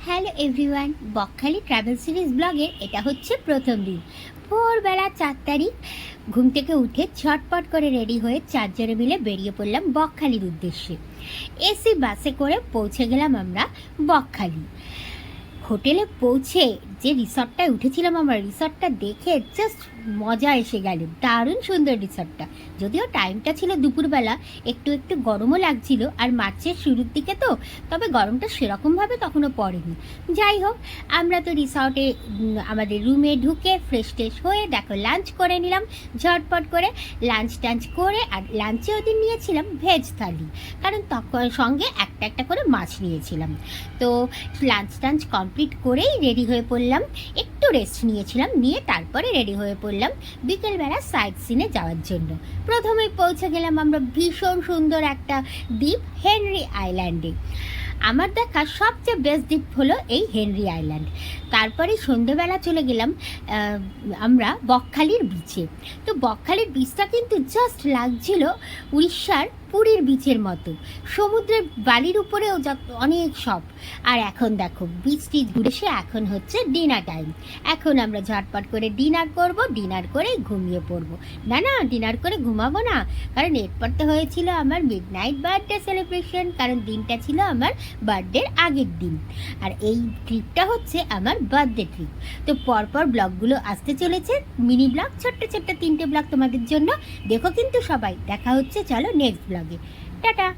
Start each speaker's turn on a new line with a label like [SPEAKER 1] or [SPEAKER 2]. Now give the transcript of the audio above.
[SPEAKER 1] Hello everyone, Bakkhali travel series ব্লগের এটা হচ্ছে প্রথম দিন। ভোরবেলা 4 তারিখ ঘুম থেকে উঠে ঝটপট করে রেডি হয়ে চারজনে মিলে বেরিয়ে পড়লাম বকখালির উদ্দেশ্যে। এসি বাসে করে পৌঁছে গেলাম আমরা বকখালি। হোটেলে পৌঁছে যে রিসর্টটায় উঠেছিলাম, আমার রিসর্টটা দেখে জাস্ট মজা এসে গেল। দারুণ সুন্দর রিসর্টটা, যদিও টাইমটা ছিল দুপুরবেলা, একটু একটু গরমও লাগছিল, আর মার্চের শুরুর দিকে তো, তবে গরমটা সেরকমভাবে তখনও পড়েনি। যাই হোক, আমরা তো রিসর্টে আমাদের রুমে ঢুকে ফ্রেশ ট্রেশ হয়ে দেখো লাঞ্চ করে নিলাম ঝটপট করে। লাঞ্চ টাঞ্চ করে, আর লাঞ্চে ওদিন নিয়েছিলাম ভেজ থালি, কারণ তখন সঙ্গে একটা একটা করে মাছ নিয়েছিলাম। তো লাঞ্চ টাঞ্চ কমপ্লিট করেই রেডি হয়ে পড়লাম, একটু রেস্ট নিয়েছিলাম, নিয়ে তারপরে রেডি হয়ে পড়লাম বিকেলবেলা সাইট সিনে যাওয়ার জন্য। প্রথমেই পৌঁছে গেলাম আমরা ভীষণ সুন্দর একটা দ্বীপ, হেনরি আইল্যান্ডে। আমার দেখা সবচেয়ে বেস্ট দ্বীপ হলো এই হেনরি আইল্যান্ড। তারপরে সন্ধেবেলা চলে গেলাম আমরা বকখালির বিচে। তো বকখালির বিচটা কিন্তু জাস্ট লাগছিল উড়িষ্যার পুরীর বিচের মতো, সমুদ্রের বালির উপরেও অনেক সব। আর এখন দেখো বৃষ্টি ঘুরে সে এখন হচ্ছে ডিনার টাইম। এখন আমরা ঝটপট করে ডিনার করব, ডিনার করে ঘুমিয়ে পড়বো। না না, ডিনার করে ঘুমাবো না, কারণ এরপর তো হয়েছিল আমার মিডনাইট বার্থডে সেলিব্রেশন, কারণ দিনটা ছিল আমার বার্থডের আগের দিন, আর এই ট্রিপটা হচ্ছে আমার বার্থডে ট্রিপ। তো পরপর ব্লগগুলো আসতে চলেছে, মিনি ব্লগ, ছোট্ট ছোট্ট 3টে ব্লগ তোমাদের জন্য। দেখো কিন্তু সবাই, দেখা হচ্ছে চলো নেক্সট ব্লগে। টাটা।